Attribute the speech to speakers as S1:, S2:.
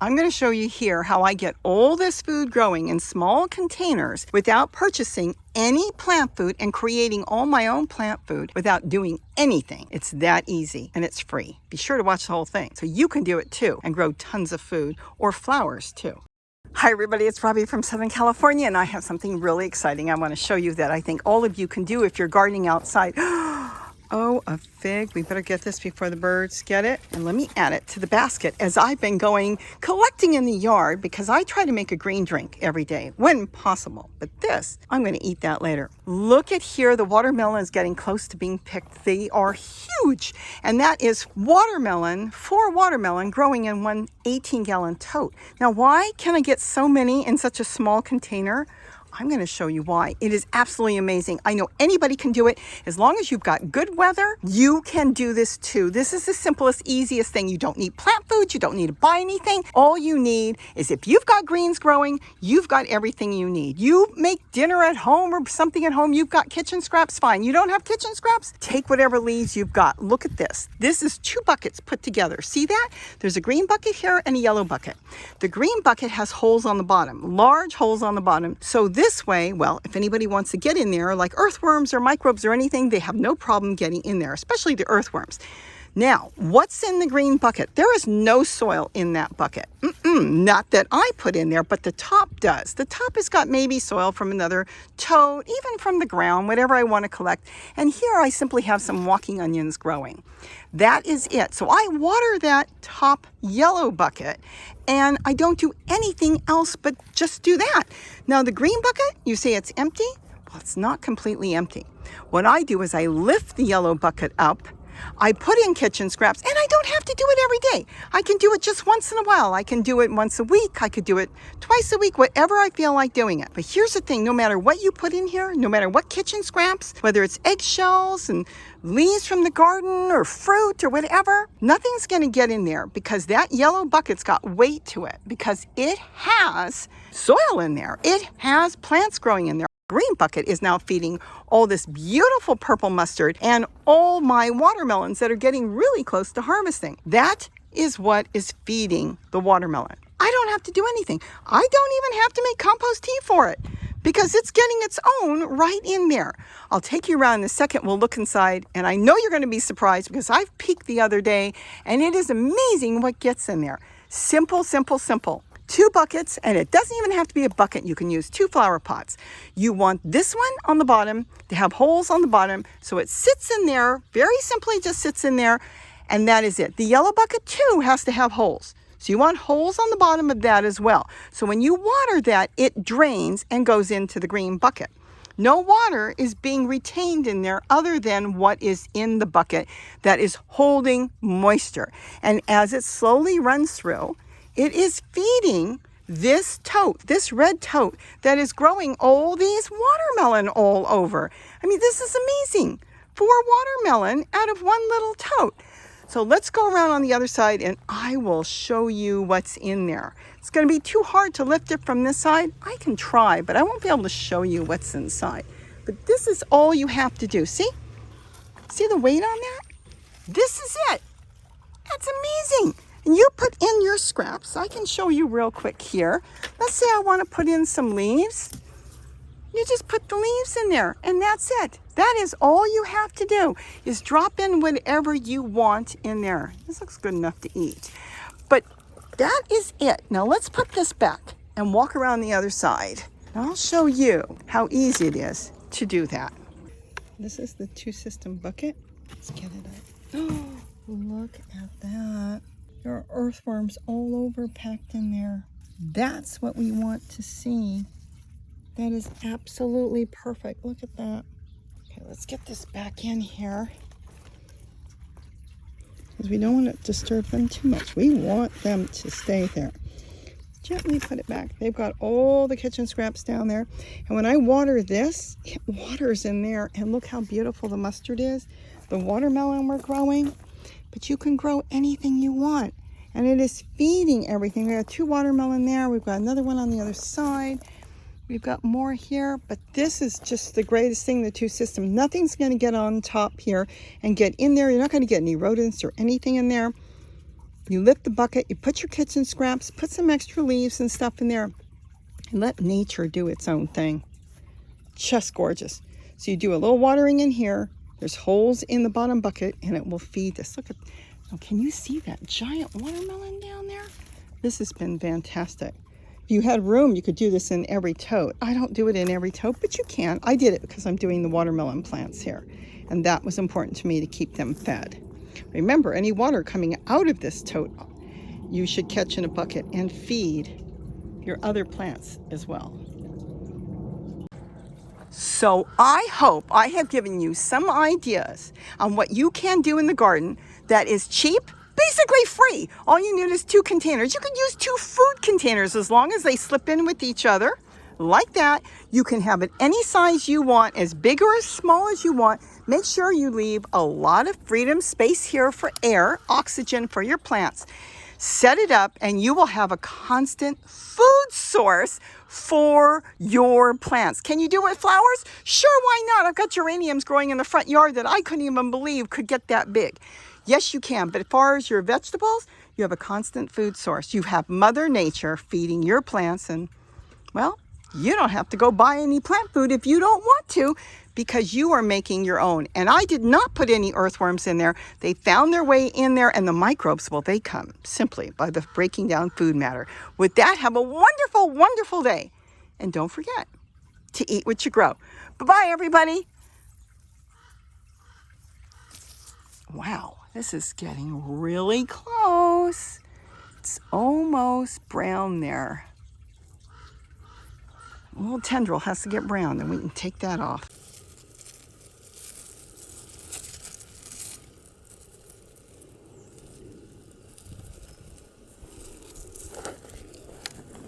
S1: I'm going to show you here how I get all this food growing in small containers without purchasing any plant food and creating all my own plant food without doing anything. It's that easy and it's free. Be sure to watch the whole thing so you can do it too and grow tons of food or flowers too. Hi everybody, it's Robbie from Southern California, and I have something really exciting I want to show you that I think all of you can do if you're gardening outside. Oh, a fig. We better get this before the birds get it. And let me add it to the basket as I've been going collecting in the yard because I try to make a green drink every day when possible. But this, I'm going to eat that later. Look at here. The watermelon is getting close to being picked. They are huge. And that is watermelon, 4 watermelon growing in one 18-gallon tote. Now, why can I get so many in such a small container? I'm going to show you why. It is absolutely amazing. I know anybody can do it. As long as you've got good weather, you can do this too. This is the simplest, easiest thing. You don't need plant food. You don't need to buy anything. All you need is if you've got greens growing, you've got everything you need. You make dinner at home or something at home. You've got kitchen scraps, fine. You don't have kitchen scraps? Take whatever leaves you've got. Look at this. This is 2 buckets put together. See that? There's a green bucket here and a yellow bucket. The green bucket has holes on the bottom, large holes on the bottom. So this way, well, if anybody wants to get in there, like earthworms or microbes or anything, they have no problem getting in there, especially the earthworms. Now, what's in the green bucket? There is no soil in that bucket. Not that I put in there, but the top does. The top has got maybe soil from another tote, even from the ground, whatever I want to collect. And here I simply have some walking onions growing. That is it. So I water that top yellow bucket and I don't do anything else but just do that. Now the green bucket, you say it's empty? Well, it's not completely empty. What I do is I lift the yellow bucket up, I put in kitchen scraps, and I don't have to do it every day. I can do it just once in a while. I can do it once a week. I could do it twice a week, whatever I feel like doing it. But here's the thing, no matter what you put in here, no matter what kitchen scraps, whether it's eggshells and leaves from the garden or fruit or whatever, nothing's going to get in there because that yellow bucket's got weight to it because it has soil in there. It has plants growing in there. Green bucket is now feeding all this beautiful purple mustard and all my watermelons that are getting really close to harvesting. That is what is feeding the watermelon. I don't have to do anything. I don't even have to make compost tea for it because it's getting its own right in there. I'll take you around in a second. We'll look inside, and I know you're going to be surprised because I've peeked the other day, and it is amazing what gets in there. Simple, simple, simple. 2 buckets, and it doesn't even have to be a bucket. You can use 2 flower pots. You want this one on the bottom to have holes on the bottom, so it sits in there, very simply just sits in there, and that is it. The yellow bucket too has to have holes. So you want holes on the bottom of that as well. So when you water that, it drains and goes into the green bucket. No water is being retained in there other than what is in the bucket that is holding moisture. And as it slowly runs through, it is feeding this tote, this red tote that is growing all these watermelon all over. I mean, this is amazing. 4 watermelon out of 1 little tote. So let's go around on the other side and I will show you what's in there. It's going to be too hard to lift it from this side. I can try, but I won't be able to show you what's inside. But this is all you have to do. See? See the weight on that? This is it. That's amazing. And you put in your scraps. I can show you real quick here. Let's say I want to put in some leaves. You just put the leaves in there and that's it. That is all you have to do is drop in whatever you want in there. This looks good enough to eat. But that is it. Now let's put this back and walk around the other side. And I'll show you how easy it is to do that. This is the 2-system bucket. Let's get it up. Oh, look at that. There are earthworms all over packed in there. That's what we want to see. That is absolutely perfect. Look at that. Okay, let's get this back in here. Because we don't want to disturb them too much. We want them to stay there. Gently put it back. They've got all the kitchen scraps down there. And when I water this, it waters in there. And look how beautiful the mustard is. The watermelon we're growing. But you can grow anything you want. And it is feeding everything. We got 2 watermelon there. We've got another one on the other side. We've got more here. But this is just the greatest thing, the 2-system. Nothing's going to get on top here and get in there. You're not going to get any rodents or anything in there. You lift the bucket, you put your kitchen scraps, put some extra leaves and stuff in there, and let nature do its own thing. Just gorgeous. So you do a little watering in here. There's holes in the bottom bucket, and it will feed this. Look at, oh, can you see that giant watermelon down there? This has been fantastic. If you had room, you could do this in every tote. I don't do it in every tote, but you can. I did it because I'm doing the watermelon plants here, and that was important to me to keep them fed. Remember, any water coming out of this tote, you should catch in a bucket and feed your other plants as well. So I hope I have given you some ideas on what you can do in the garden that is cheap, basically free. All you need is 2 containers. You can use 2 food containers as long as they slip in with each other. Like that. You can have it any size you want, as big or as small as you want. Make sure you leave a lot of freedom space here for air, oxygen for your plants. Set it up and you will have a constant food source for your plants. Can you do it with flowers? Sure, why not? I've got geraniums growing in the front yard that I couldn't even believe could get that big. Yes, you can. But as far as your vegetables, you have a constant food source. You have Mother Nature feeding your plants, and, well, you don't have to go buy any plant food if you don't want to, because you are making your own. And I did not put any earthworms in there. They found their way in there, and the microbes, well, they come simply by the breaking down food matter. With that, have a wonderful, wonderful day. And don't forget to eat what you grow. Bye-bye, everybody. Wow, this is getting really close. It's almost brown there. A little tendril has to get brown, then we can take that off.